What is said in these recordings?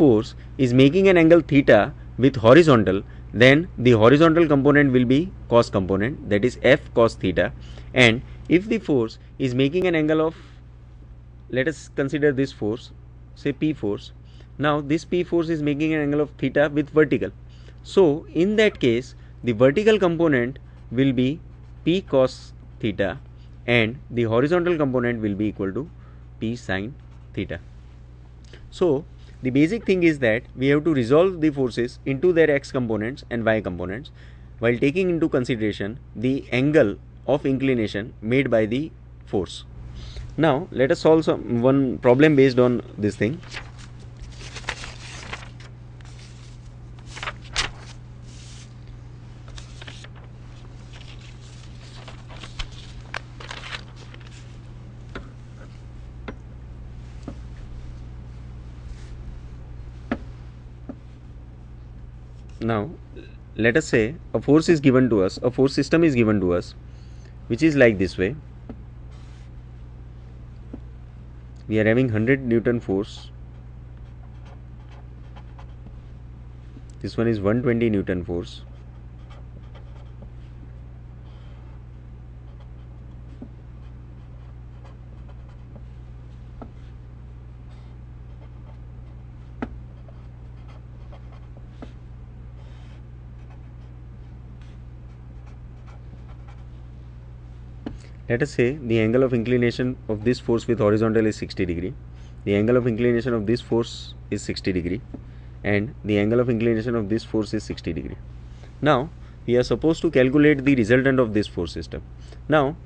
force is making an angle theta with horizontal, then the horizontal component will be cos component, that is F cos theta. And if the force is making an angle of, let us consider this force, say P force. Now this P force is making an angle of theta with vertical. So in that case, the vertical component will be P cos theta and the horizontal component will be equal to P sin theta. So the basic thing is that we have to resolve the forces into their x components and y components while taking into consideration the angle of inclination made by the force. Now let us solve one problem based on this thing. Now let us say a force is given to us, a force system is given to us, which is like this way. We are having 100 Newton force. This one is 120 Newton force. Let us say the angle of inclination of this force with horizontal is 60 degree. The angle of inclination of this force is 60 degree and the angle of inclination of this force is 60 degree. Now we are supposed to calculate the resultant of this force system. Now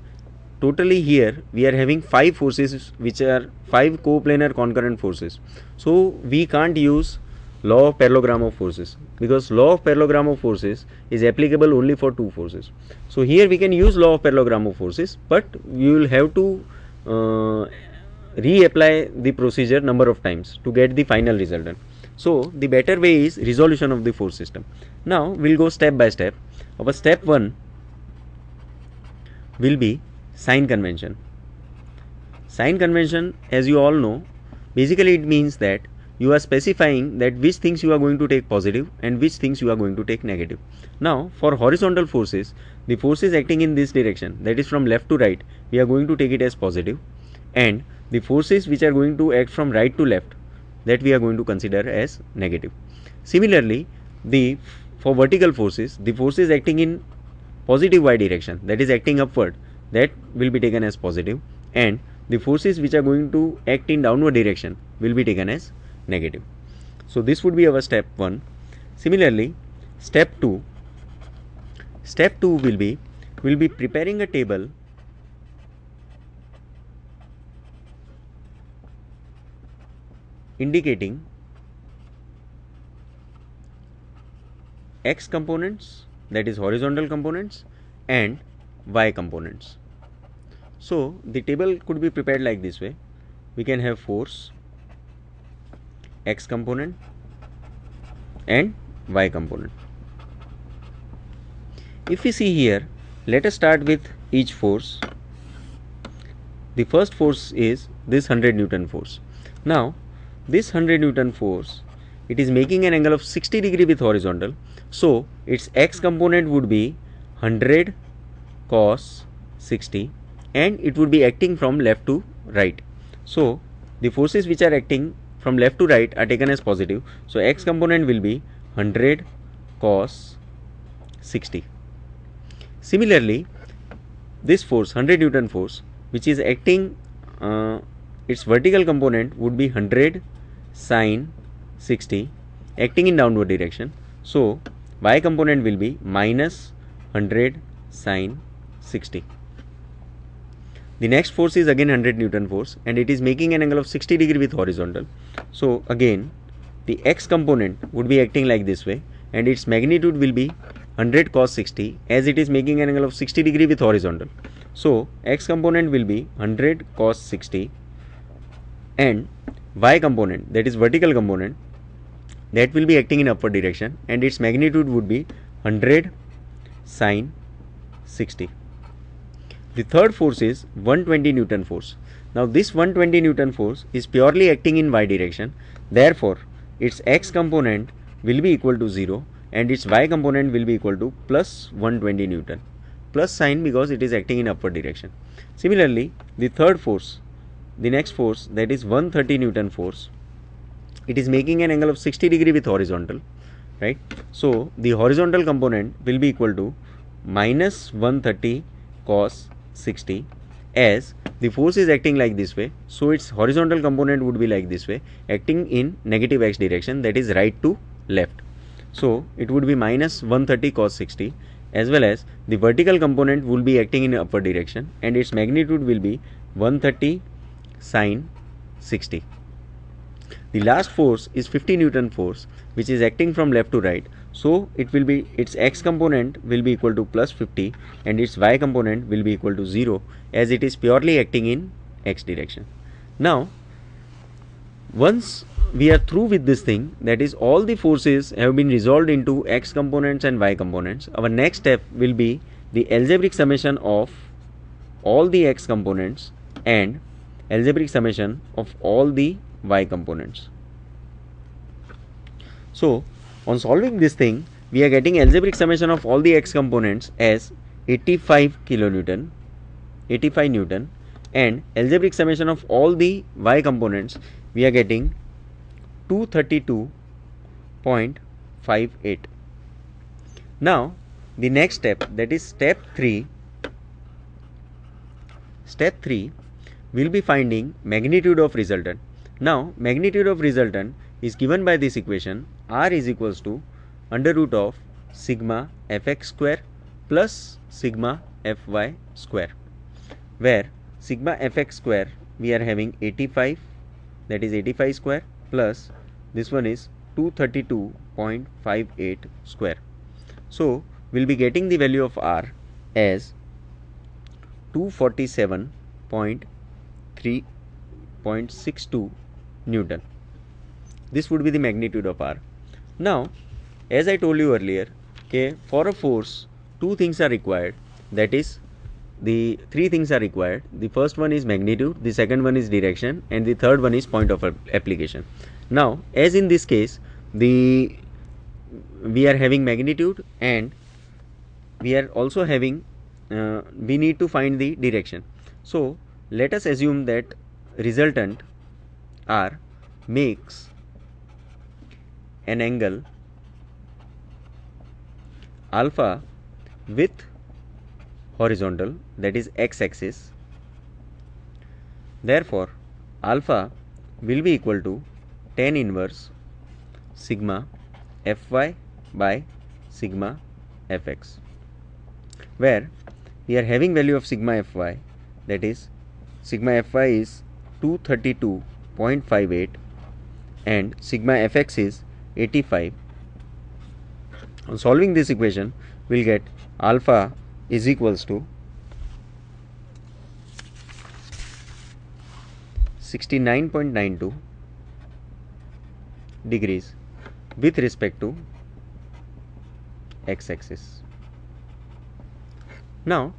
totally here we are having 5 forces, which are 5 coplanar concurrent forces. So we can't use law of parallelogram of forces, because law of parallelogram of forces is applicable only for 2 forces. So here we can use law of parallelogram of forces, but we will have to reapply the procedure number of times to get the final resultant. So the better way is resolution of the force system. Now we will go step by step. Our step 1 will be sign convention. Sign convention, as you all know, basically it means that you are specifying that which things you are going to take positive and which things you are going to take negative. Now for horizontal forces, the forces acting in this direction, that is from left to right, we are going to take it as positive, and the forces which are going to act from right to left, that we are going to consider as negative. Similarly, for vertical forces, the forces acting in positive y direction, that is acting upward, that will be taken as positive, and the forces which are going to act in downward direction will be taken as negative. So this would be our step 1. Similarly, step 2 will be preparing a table indicating x components, that is horizontal components, and y components. So the table could be prepared like this way. We can have force, x component and y component. If we see here, let us start with each force. The first force is this 100 Newton force. Now this 100 Newton force, it is making an angle of 60 degree with horizontal. So its x component would be 100 cos 60 and it would be acting from left to right. So the forces which are acting from left to right are taken as positive. So x component will be 100 cos 60. Similarly, this force 100 Newton force, which is acting, its vertical component would be 100 sin 60 acting in downward direction. So y component will be minus 100 sin 60. The next force is again 100 Newton force and it is making an angle of 60 degree with horizontal. So again the x component would be acting like this way and its magnitude will be 100 cos 60 as it is making an angle of 60 degree with horizontal. So x component will be 100 cos 60 and y component, that is vertical component, that will be acting in upward direction and its magnitude would be 100 sin 60. The third force is 120 Newton force. Now this 120 Newton force is purely acting in y direction. Therefore its x component will be equal to 0 and its y component will be equal to plus 120 Newton. Plus sign because it is acting in upward direction. Similarly, the third force, the next force, that is 130 Newton force, it is making an angle of 60 degree with horizontal, right? So the horizontal component will be equal to minus 130 cos 60, as the force is acting like this way, so its horizontal component would be like this way, acting in negative x direction, that is right to left. So it would be minus 130 cos 60, as well as the vertical component will be acting in upward direction and its magnitude will be 130 sin 60. The last force is 50 Newton force, which is acting from left to right. So it will be, its x component will be equal to plus 50 and its y component will be equal to 0, as it is purely acting in x direction. Now once we are through with this thing, that is all the forces have been resolved into x components and y components, our next step will be the algebraic summation of all the x components and algebraic summation of all the y components. So on solving this thing, we are getting algebraic summation of all the x components as 85 kilonewton, 85 Newton, and algebraic summation of all the y components we are getting 232.58. Now the next step, that is step 3. Step 3 will be finding magnitude of resultant. Now magnitude of resultant is given by this equation, r is equals to under root of sigma fx square plus sigma fy square, where sigma fx square we are having 85, that is 85 square, plus this one is 232.58 square. So we will be getting the value of r as 247.3.62 Newton. This would be the magnitude of r. Now as I told you earlier, okay, for a force two things are required, that is the three things are required. The first one is magnitude, the second one is direction, and the third one is point of application. Now as in this case, we are having magnitude and we are also having we need to find the direction. So let us assume that resultant r makes an angle alpha with horizontal, that is x axis. Therefore alpha will be equal to tan inverse sigma fy by sigma fx, where we are having value of sigma fy, that is sigma fy is 232.58 and sigma fx is 85. On solving this equation, we will get alpha is equals to 69.92 degrees with respect to x axis. Now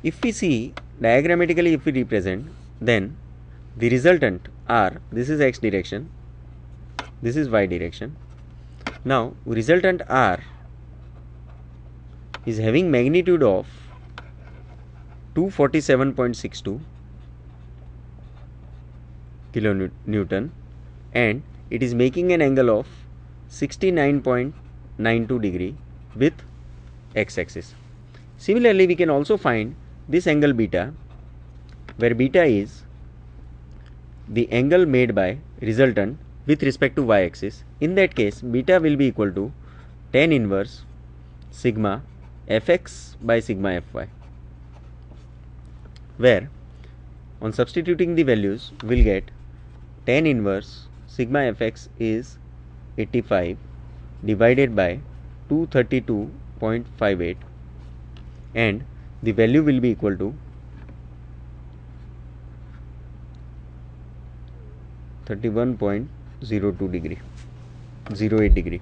if we see diagrammatically, if we represent, then the resultant r, this is x direction, this is y direction. Now resultant r is having magnitude of 247.62 kilonewton and it is making an angle of 69.92 degree with x axis. Similarly, we can also find this angle beta, where beta is the angle made by resultant with respect to y axis. In that case, beta will be equal to tan inverse sigma fx by sigma fy, where on substituting the values we will get tan inverse sigma fx is 85 divided by 232.58 and the value will be equal to 31.02 degree, 08 degree.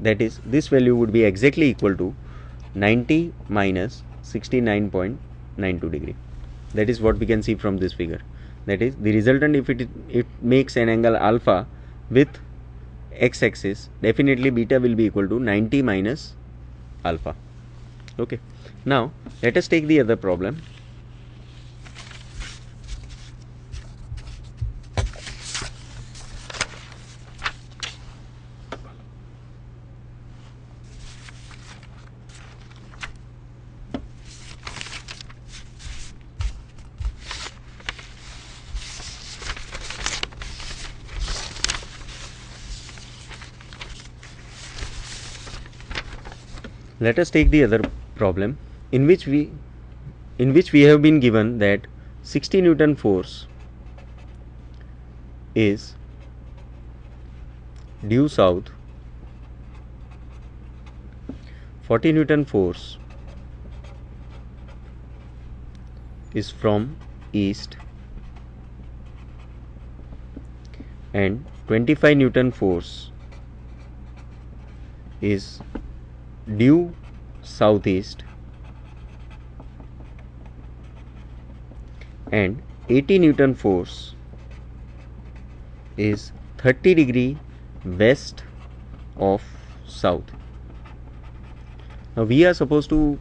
That is, this value would be exactly equal to 90 minus 69.92 degree. That is what we can see from this figure. That is, the resultant, if it makes an angle alpha with x-axis, definitely beta will be equal to 90 minus alpha. Okay. Now let us take the other problem. Let us take the other problem in which we have been given that 60 Newton force is due south, 40 Newton force is from east, and 25 Newton force is due southeast, and 80 Newton force is 30 degree west of south. Now we are supposed to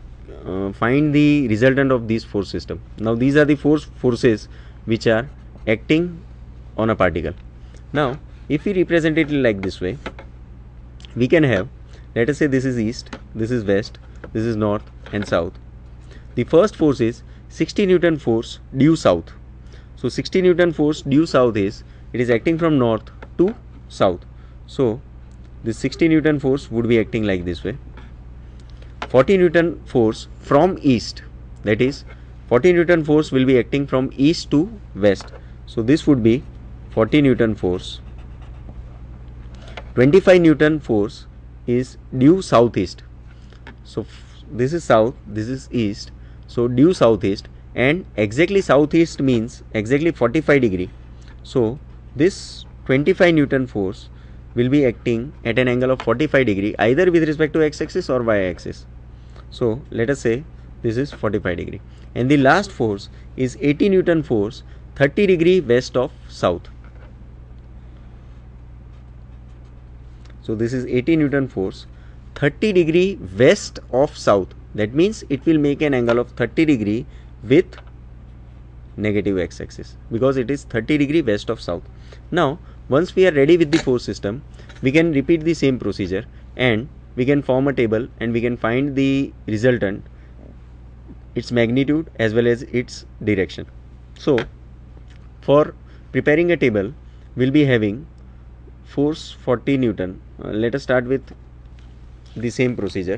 find the resultant of this force system. Now these are the forces which are acting on a particle. Now if we represent it like this way, we can have, let us say this is east, this is west, this is north and south. The first force is 60 Newton force due south. So 60 Newton force due south is, it is acting from north to south. So this 60 Newton force would be acting like this way. 40 Newton force from east, that is 40 Newton force will be acting from east to west. So this would be 40 Newton force. 25 Newton force is due southeast. So this is south, this is east, so due southeast, and exactly southeast means exactly 45 degree. So this 25 Newton force will be acting at an angle of 45 degree either with respect to x-axis or y-axis. So let us say this is 45 degree, and the last force is 80 Newton force 30 degree west of south. So this is 80 Newton force 30 degree west of south. That means it will make an angle of 30 degree with negative x-axis because it is 30 degree west of south. Now once we are ready with the force system, we can repeat the same procedure and we can form a table and we can find the resultant, its magnitude as well as its direction. So for preparing a table, we will be having force 40 Newton. Let us start with the same procedure.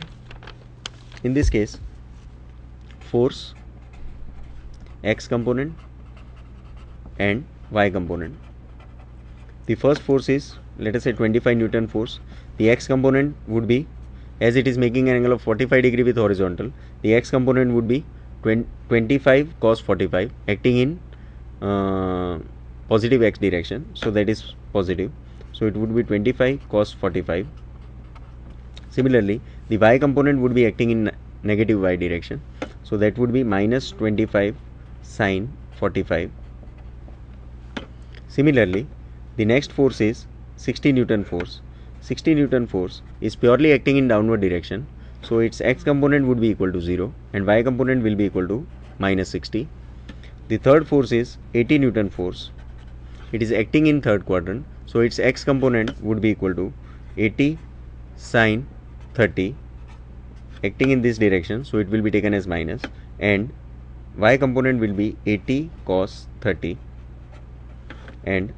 In this case, force x component and y component. The first force is, let us say 25 Newton force. The x component would be, as it is making an angle of 45 degree with horizontal, the x component would be 25 cos 45 acting in positive x direction, so that is positive. So it would be 25 cos 45. Similarly, the y component would be acting in negative y direction, so that would be minus 25 sin 45. Similarly, the next force is 60 Newton force. 60 Newton force is purely acting in downward direction, so its x component would be equal to 0 and y component will be equal to minus 60. The third force is 80 Newton force. It is acting in third quadrant, so its x component would be equal to 80 sin 30 acting in this direction, so it will be taken as minus, and y component will be 80 cos 30, and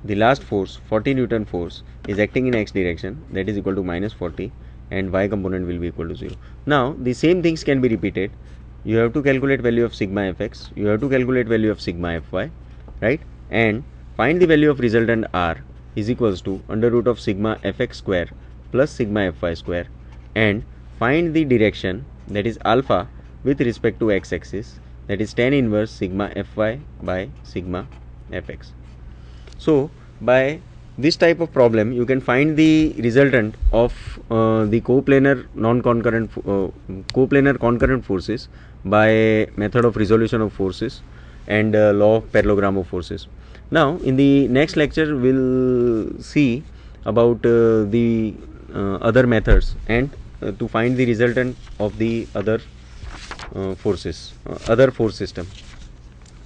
the last force 40 Newton force is acting in x direction, that is equal to minus 40, and y component will be equal to 0. Now the same things can be repeated. You have to calculate value of sigma fx, you have to calculate value of sigma fy, right, and find the value of resultant r is equals to under root of sigma fx square plus sigma fy square, and find the direction, that is alpha, with respect to x axis, that is tan inverse sigma fy by sigma fx. So by this type of problem you can find the resultant of the coplanar non-concurrent coplanar concurrent forces by method of resolution of forces and law of parallelogram of forces. Now in the next lecture we will see about the other methods, and to find the resultant of the other forces, other force system.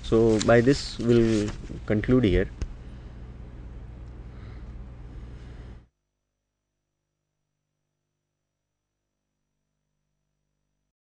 So by this we'll conclude here.